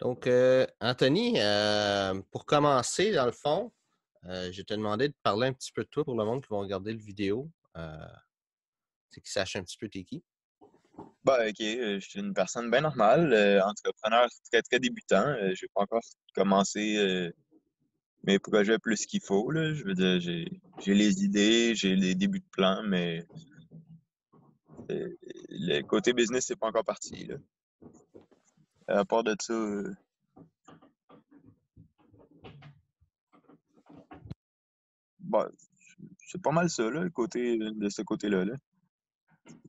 Donc, Anthony, pour commencer, dans le fond, je vais te demander de parler un petit peu de toi pour le monde qui va regarder le vidéo. C'est qu'ils sachent un petit peu t'es qui. OK, je suis une personne bien normale, entrepreneur très, très débutant. J'ai pas encore commencé mes projets plus qu'il faut, là. Je veux dire, j'ai les idées, j'ai les débuts de plan, mais le côté business, c'est pas encore parti, là. À part de ça, bah, c'est pas mal ça, là, le côté de ce côté-là, là.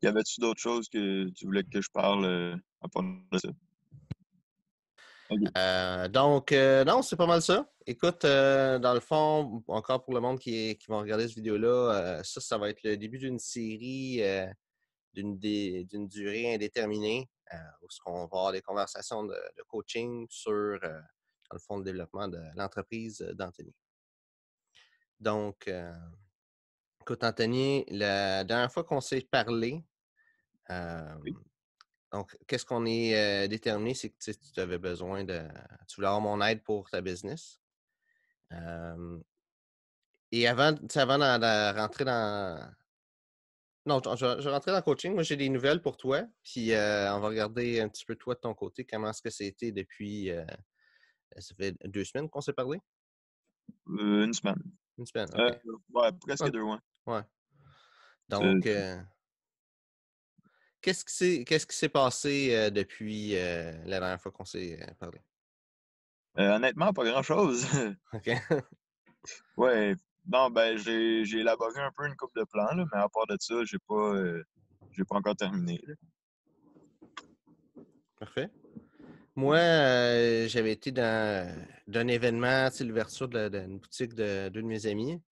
Y avait-tu d'autres choses que tu voulais que je parle à part de ça? OK. Donc, non, c'est pas mal ça. Écoute, dans le fond, encore pour le monde qui va regarder cette vidéo-là, ça va être le début d'une série d'une durée indéterminée où on va avoir des conversations de coaching sur, dans le fond, le développement de l'entreprise d'Anthony. Donc, écoute, Anthony, la dernière fois qu'on s'est parlé, euh, Oui. donc, qu'est-ce qu'on est déterminé, c'est que tu avais besoin tu voulais avoir mon aide pour ta business. Euh, et avant de rentrer dans. Non, je vais rentrer dans le coaching. Moi, j'ai des nouvelles pour toi. Puis, on va regarder un petit peu toi de ton côté, comment est-ce que c'était depuis. Ça fait 2 semaines qu'on s'est parlé? Une semaine. Une semaine, Euh, OK. ouais, presque Ouais. 2 mois. Ouais. C'est- Donc, qu'est-ce qui s'est passé depuis la dernière fois qu'on s'est parlé? Honnêtement, pas grand-chose. OK. Ouais, non, ben j'ai élaboré un peu une coupe de plans, là, mais à part de ça, j'ai pas encore terminé, là. Parfait. Moi, j'avais été d'un événement, tu sais, l'ouverture d'une boutique de deux de mes amis.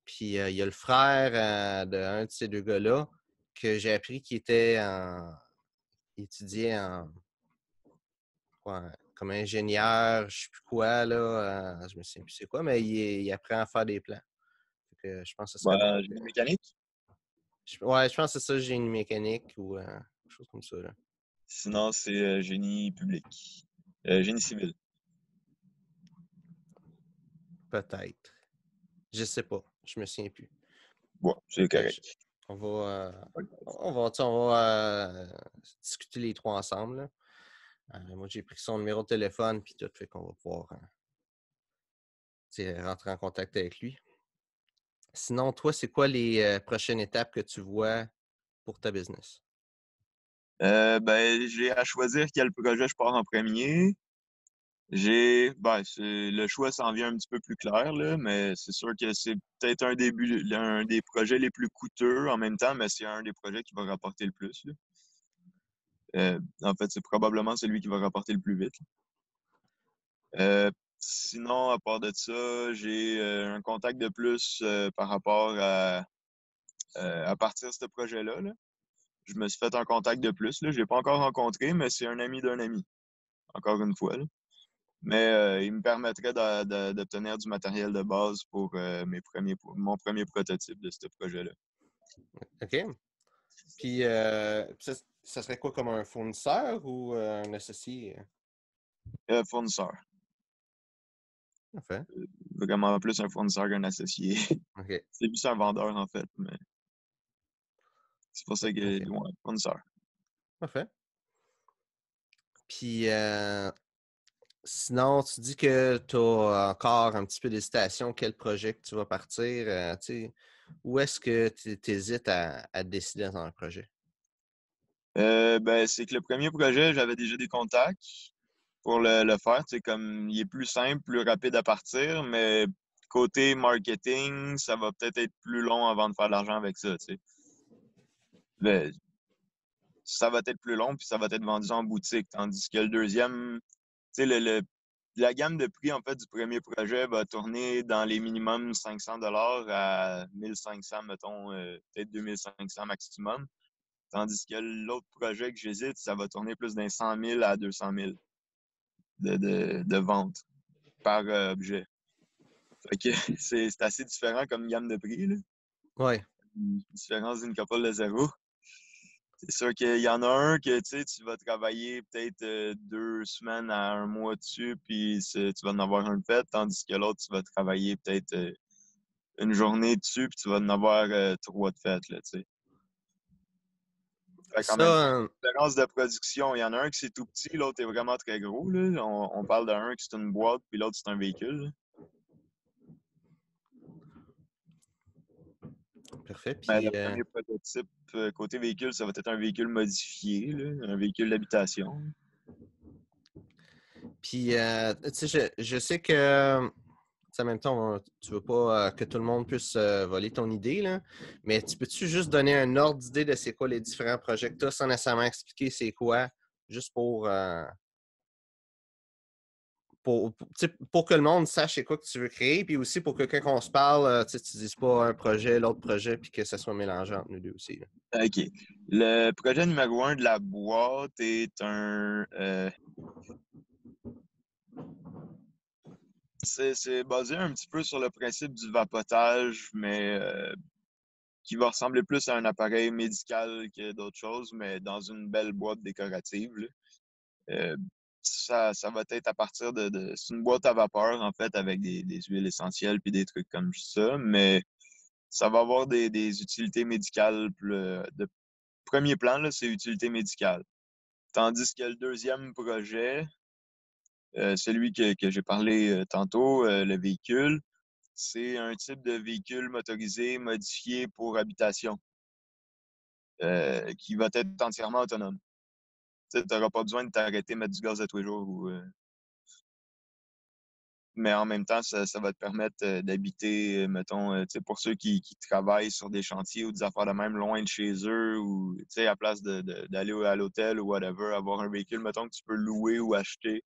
Puis il y a le frère d'un de ces deux gars-là que j'ai appris qu'il il étudiait comme ingénieur, je sais plus quoi, là. Je me souviens plus c'est quoi, mais il apprend à faire des plans. Fait que je pense que ce serait bon Ben, que. génie mécanique. Ouais, je pense que c'est ça, génie mécanique ou quelque chose comme ça, là. Sinon, c'est génie public. Génie civil. Peut-être. Je sais pas. Je me souviens plus. Bon, c'est Que je- correct. on va, on va discuter les trois ensemble, là. Moi, j'ai pris son numéro de téléphone, puis tout, fait qu'on va pouvoir tu sais, rentrer en contact avec lui. Sinon, toi, c'est quoi les prochaines étapes que tu vois pour ta business? Ben, j'ai à choisir quel projet je pars en premier. Le choix s'en vient un petit peu plus clair, là, mais c'est sûr que c'est peut-être un des projets les plus coûteux en même temps, mais c'est un des projets qui va rapporter le plus, là. En fait, c'est probablement celui qui va rapporter le plus vite. Sinon, à part de ça, j'ai un contact de plus par rapport à partir de ce projet-là, là. Je me suis fait un contact de plus, là. Je l'ai pas encore rencontré, mais c'est un ami d'un ami, encore une fois, là. Mais il me permettrait d'obtenir du matériel de base pour mon premier prototype de ce projet-là. OK. Puis, ça serait quoi comme un fournisseur ou un associé? Fournisseur. Parfait. Vraiment plus un fournisseur qu'un associé. OK. C'est plus un vendeur, en fait, mais c'est pour ça que, OK. ouais, fournisseur. Parfait. Puis, sinon, tu dis que tu as encore un petit peu d'hésitation, quel projet que tu vas partir. Tu sais, où est-ce que tu hésites à décider dans un projet? Ben, c'est que le premier projet, j'avais déjà des contacts pour le faire. Tu sais, comme il est plus simple, plus rapide à partir, mais côté marketing, ça va peut-être être plus long avant de faire de l'argent avec ça, tu sais. Ben, ça va être plus long, puis ça va être vendu en boutique. Tandis que le deuxième, tu sais, la gamme de prix, en fait, du premier projet va tourner dans les minimums 500 $ à 1500, mettons, peut-être 2500 maximum. Tandis que l'autre projet que j'hésite, ça va tourner plus d'un 100 000 à 200 000 de vente par objet. Fait que c'est assez différent comme gamme de prix, là. Oui. Une différence d'une couple de zéro. C'est sûr qu'il y en a un que tu vas travailler peut-être 2 semaines à un mois dessus, puis tu vas en avoir un fait, tandis que l'autre, tu vas travailler peut-être une journée dessus, puis tu vas en avoir 3 de fait, là, tu sais. Fait qu'en Ça, même temps, différence de production, il y en a un qui c'est tout petit, l'autre est vraiment très gros, là. On parle d'un qui c'est une boîte, puis l'autre c'est un véhicule, là. parfait. Mais le Puis, premier prototype, côté véhicule, ça va être un véhicule modifié, là, un véhicule d'habitation. tu sais, je sais que, tu sais, en même temps, tu veux pas que tout le monde puisse voler ton idée, là, mais tu peux-tu juste donner un ordre d'idée de c'est quoi les différents projets que tu as sans nécessairement expliquer c'est quoi, juste pour que le monde sache c'est quoi que tu veux créer, puis aussi pour que quand on se parle, tu ne dises pas un projet, l'autre projet, puis que ça soit mélangé entre nous deux aussi, là. OK. Le projet numéro 1 de la boîte est c'est basé un petit peu sur le principe du vapotage, mais qui va ressembler plus à un appareil médical que d'autres choses, mais dans une belle boîte décorative, là. Euh, ça va être à partir c'est une boîte à vapeur, en fait, avec des huiles essentielles puis des trucs comme ça, mais ça va avoir des utilités médicales. De premier plan, là, c'est utilité médicale. Tandis que le deuxième projet, celui que j'ai parlé tantôt, le véhicule, c'est un type de véhicule motorisé modifié pour habitation, qui va être entièrement autonome. Tu n'auras pas besoin de t'arrêter, mettre du gaz à tous les jours. Mais en même temps, ça va te permettre d'habiter, mettons, tu sais, pour ceux qui travaillent sur des chantiers ou des affaires de même loin de chez eux, ou tu sais, à place d'aller à l'hôtel ou whatever, avoir un véhicule, mettons, que tu peux louer ou acheter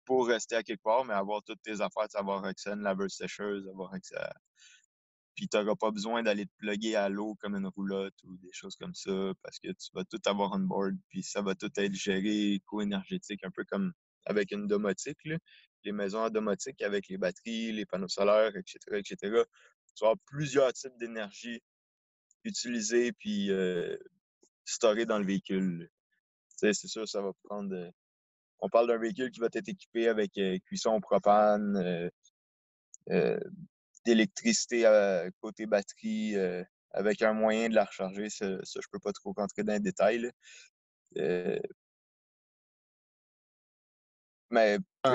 pour rester à quelque part, mais avoir toutes tes affaires, tu sais, avoir accès à une laveuse sécheuse, avoir accès à... Puis tu n'auras pas besoin d'aller te plugger à l'eau comme une roulotte ou des choses comme ça, parce que tu vas tout avoir on board, puis ça va tout être géré éco-énergétique, un peu comme avec une domotique, là. Les maisons à domotique avec les batteries, les panneaux solaires, etc., etc. Tu vas avoir plusieurs types d'énergie utilisés puis storés dans le véhicule. Tu sais, c'est sûr, ça va prendre... on parle d'un véhicule qui va être équipé avec cuisson au propane, euh, d'électricité côté batterie, avec un moyen de la recharger. Ça, je peux pas trop rentrer dans les détails, là. Euh, mais Euh,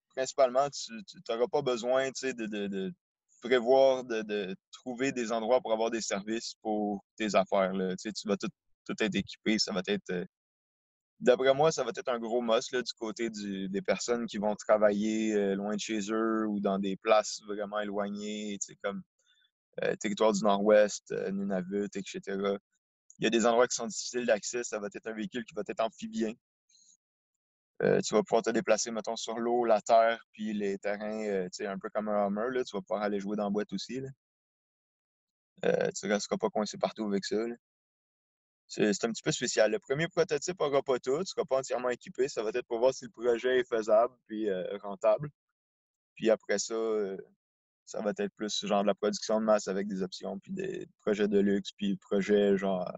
principalement tu n'auras pas besoin, tu sais, de prévoir, de trouver des endroits pour avoir des services pour tes affaires, là. Tu sais, tu vas tout être équipé. Ça va être, d'après moi, ça va être un gros must là, du côté des personnes qui vont travailler loin de chez eux ou dans des places vraiment éloignées, tu sais, comme territoire du Nord-Ouest, Nunavut, etc. Il y a des endroits qui sont difficiles d'accès. Ça va être un véhicule qui va être amphibien. Tu vas pouvoir te déplacer, mettons, sur l'eau, la terre, puis les terrains, tu sais, un peu comme un Hummer, là. Tu vas pouvoir aller jouer dans la boîte aussi, là. Tu ne resteras pas coincé partout avec ça, là. C'est un petit peu spécial. Le premier prototype n'aura pas tout, ne sera pas entièrement équipé. Ça va être pour voir si le projet est faisable puis rentable. Puis après ça, ça va être plus genre de la production de masse avec des options, puis des projets de luxe, puis projets genre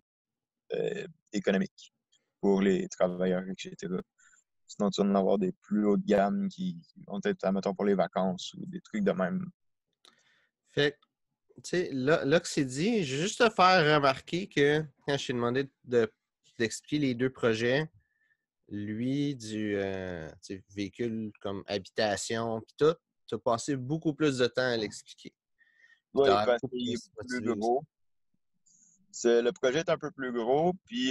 économiques pour les travailleurs, etc. Sinon, tu vas en avoir des plus hautes gammes qui vont être, mettons, pour les vacances ou des trucs de même. fait tu sais, là que c'est dit, je vais juste te faire remarquer que quand je t'ai demandé d'expliquer les deux projets, lui, tu sais, véhicule comme habitation, puis tout, tu as passé beaucoup plus de temps à l'expliquer. Puis tu as Oui, l'air parce beaucoup qu'il est plus plus motivé aussi. gros. Le projet est un peu plus gros, puis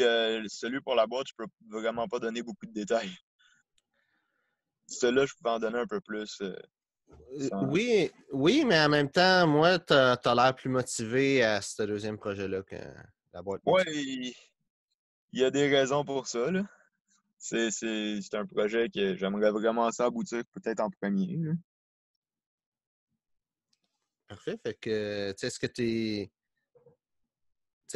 celui pour la boîte, je peux vraiment pas donner beaucoup de détails. Celui-là, je peux en donner un peu plus. Sans... Oui, oui, mais en même temps, moi, tu as l'air plus motivé à ce deuxième projet-là que la boîte Ouais, médicale. il y a des raisons pour ça, là. C'est un projet que j'aimerais vraiment ça aboutir peut-être en premier, là. Parfait. Fait que, tu sais, est-ce que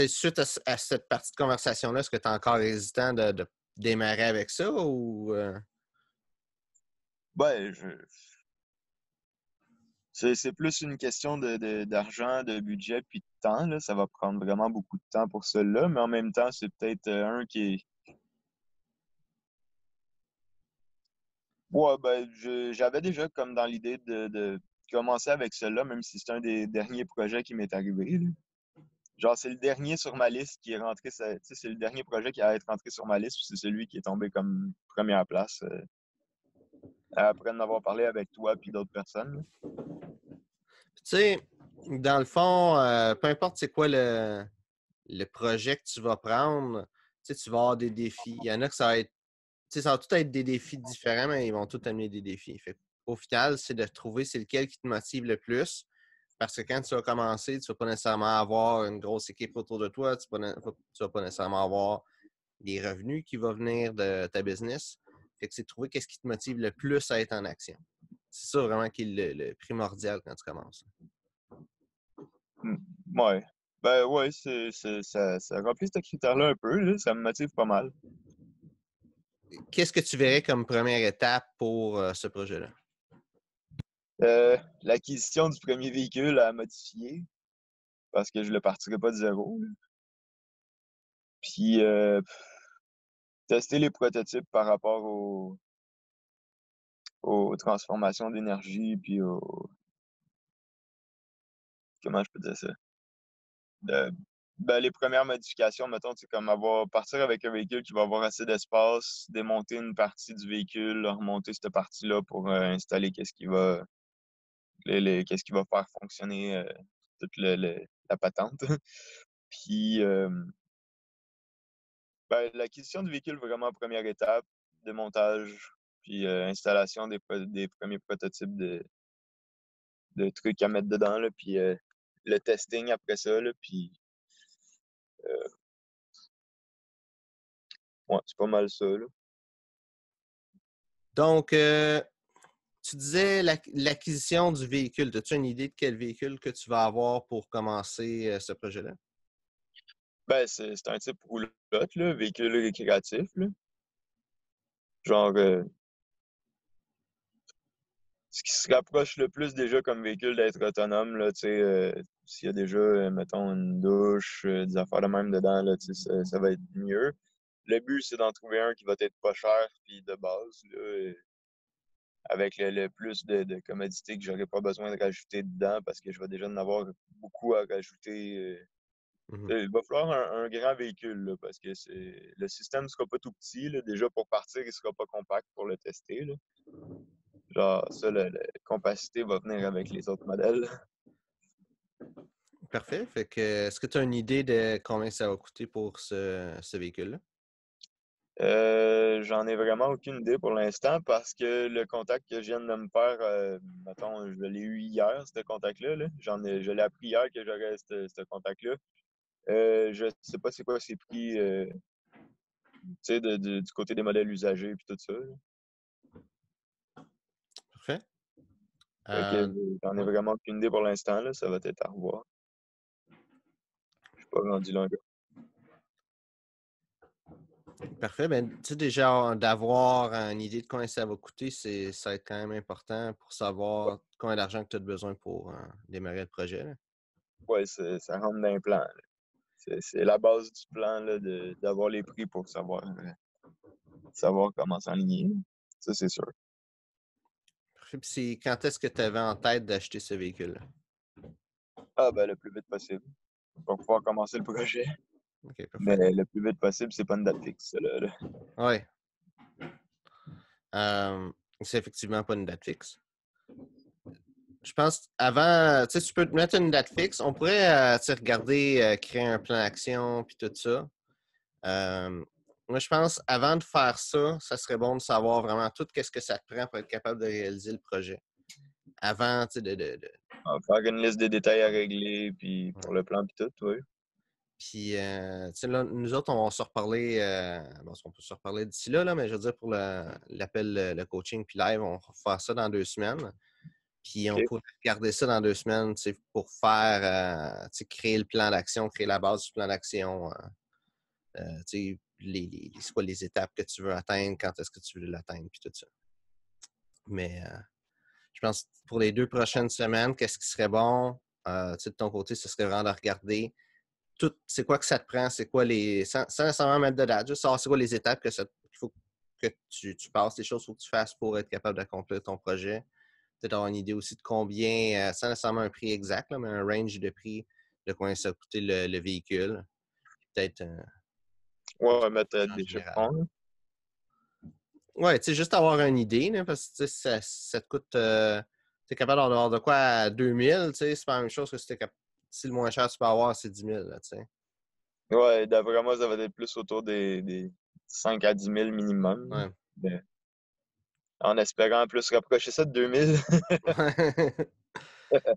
suite à cette partie de conversation-là, est-ce que tu es encore hésitant de démarrer avec ça ou. Ben, C'est plus une question d'argent, de budget puis de temps, là. Ça va prendre vraiment beaucoup de temps pour cela, mais en même temps, c'est peut-être un qui est. Ouais, ben, j'avais déjà comme dans l'idée de commencer avec cela, même si c'est un des derniers projets qui m'est arrivé, là. Genre, c'est le dernier sur ma liste qui est rentré, tu sais, c'est le dernier projet qui a être rentré sur ma liste, puis c'est celui qui est tombé comme première place, après en avoir parlé avec toi puis d'autres personnes, là. Tu sais, dans le fond, peu importe c'est quoi le projet que tu vas prendre, tu sais, tu vas avoir des défis. Il y en a que ça va être, tu sais, ça va tout être des défis différents, mais ils vont tous amener des défis. Fait au final, c'est de trouver c'est lequel qui te motive le plus. Parce que quand tu vas commencer, tu ne vas pas nécessairement avoir une grosse équipe autour de toi, tu ne vas pas nécessairement avoir des revenus qui vont venir de ta business. Fait que c'est de trouver qu'est-ce qui te motive le plus à être en action. C'est ça vraiment qui est le primordial quand tu commences. Hmm. Ouais. Ben ouais, ça remplit ce critère-là un peu, là. Ça me motive pas mal. Qu'est-ce que tu verrais comme première étape pour ce projet-là? L'acquisition du premier véhicule à modifier, parce que je le partirai pas de zéro, là. Puis tester les prototypes par rapport aux transformations d'énergie, puis comment je peux dire ça? De- ben, les premières modifications, mettons, c'est comme partir avec un véhicule qui va avoir assez d'espace, démonter une partie du véhicule, remonter cette partie-là pour installer qu'est-ce qui va faire fonctionner toute la patente. Puis ben, l'acquisition du véhicule, vraiment première étape, démontage, puis installation des premiers prototypes de trucs à mettre dedans, là, puis le testing après ça, là, puis ouais, c'est pas mal ça, là. Donc, tu disais l'acquisition du véhicule. As-tu une idée de quel véhicule que tu vas avoir pour commencer ce projet-là? Ben, c'est un type roulotte, là, véhicule récréatif, là. Genre, ce qui se rapproche le plus déjà comme véhicule d'être autonome, là, tu sais, s'il y a déjà, mettons, une douche, des affaires de même dedans, là, tu sais, ça va être mieux. Le but, c'est d'en trouver un qui va être pas cher, puis de base, là, avec le plus de commodités que j'aurais pas besoin de rajouter dedans, parce que je vais déjà en avoir beaucoup à rajouter. Mhm. Il va falloir un grand véhicule, là, parce que le système ne sera pas tout petit, là. Déjà, pour partir, il ne sera pas compact pour le tester, là. Genre, ça, la compacité va venir avec les autres modèles. Parfait. Fait que, est-ce que tu as une idée de combien ça va coûter pour ce véhicule-là? J'en ai vraiment aucune idée pour l'instant parce que le contact que je viens de me faire, mettons, je l'ai eu hier, ce contact-là, là. Je l'ai appris hier que j'aurais ce contact-là. Je sais pas c'est quoi ses prix, tu sais, du côté des modèles usagés et tout ça, là. Parfait. Fait que j'en ai Ouais. vraiment aucune idée pour l'instant, là. Ça va être à revoir. Je suis pas rendu là encore. Parfait. Ben, tu sais, déjà, d'avoir une idée de combien ça va coûter, ça va être quand même important pour savoir combien d'argent que tu as besoin pour démarrer le projet, là. Ouais, ça rentre dans un plan, là. C'est la base du plan, là, d'avoir les prix pour savoir comment s'enligner. Ça, c'est sûr. Parfait. Puis c'est quand est-ce que tu avais en tête d'acheter ce véhicule-là? Ah, ben, le plus vite possible pour pouvoir commencer le projet. OK, Mais parfait. le plus vite possible, c'est pas une date fixe, ça, là. Oui. C'est effectivement pas une date fixe. Je pense avant, tu sais, tu peux te mettre une date fixe. On pourrait, tu sais, regarder, créer un plan d'action puis tout ça. Moi, je pense, avant de faire ça, ça serait bon de savoir vraiment tout qu'est-ce que ça te prend pour être capable de réaliser le projet. Avant, tu sais, On va faire une liste des détails à régler, puis pour ouais. le plan, puis tout, oui. Puis, tu sais, là, nous autres, on va se reparler, bon, on peut se reparler d'ici là, mais je veux dire, pour l'appel, le coaching puis live, on va faire ça dans 2 semaines. Puis on OK. pourrait regarder ça dans 2 semaines, tu sais, pour faire, tu sais, créer le plan d'action, créer la base du plan d'action. Tu sais, c'est quoi les étapes que tu veux atteindre, quand est-ce que tu veux l'atteindre, puis tout ça. Mais Je pense que pour les 2 prochaines semaines, qu'est-ce qui serait bon? Tu sais, de ton côté, ce serait vraiment de regarder tout, c'est quoi que ça te prend, c'est quoi sans nécessairement mettre de date, juste savoir c'est quoi les étapes qu'il faut que tu passes, les choses qu'il faut que tu fasses pour être capable d'accomplir ton projet. Peut-être avoir une idée aussi de combien, sans nécessairement un prix exact, là, mais un range de prix de combien ça va coûter le véhicule. Peut-être Ouais, mettre en des général. chiffrons, là. Ouais, tu sais, juste avoir une idée, là, parce que tu sais, ça te coûte. Tu es capable d'en avoir de quoi à 2000, tu sais, c'est pas la même chose que si le moins cher tu peux avoir, c'est 10 000, là, tu sais. Ouais, d'après moi, ça va être plus autour des 5 à 10 000 minimum. Ouais. Mais en espérant plus rapprocher ça de 2000.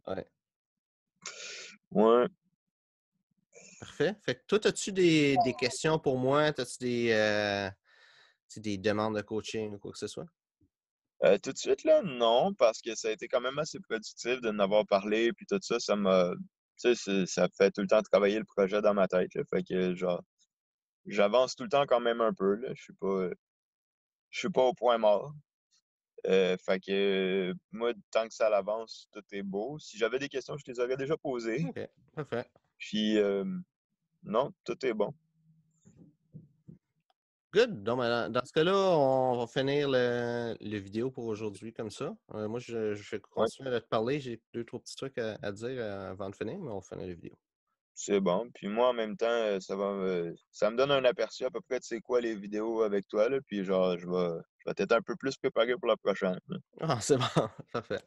Ouais. Ouais. Parfait. Fait que toi, as-tu des questions pour moi? As-tu tu sais, des demandes de coaching ou quoi que ce soit? Tout de suite, là, non, parce que ça a été quand même assez productif de n'avoir parlé, puis tout ça, tu sais, ça fait tout le temps travailler le projet dans ma tête, là. Fait que, genre, j'avance tout le temps quand même un peu, là. Je suis pas au point mort. Fait que, moi, tant que ça avance, tout est beau. Si j'avais des questions, je les aurais déjà posées. OK. Parfait. Puis, non, tout est bon. Good. Donc, ben, dans ce cas-là, on va finir le vidéo pour aujourd'hui comme ça. Moi, je vais Ouais, continuer à te parler. J'ai 2, 3 petits trucs à dire avant de finir, mais on va finir la vidéo. c'est bon. Puis moi, en même temps, ça me donne un aperçu à peu près de c'est quoi les vidéos avec toi, là. Puis, genre, je vais être un peu plus préparé pour la prochaine. Ah, c'est bon. Parfait.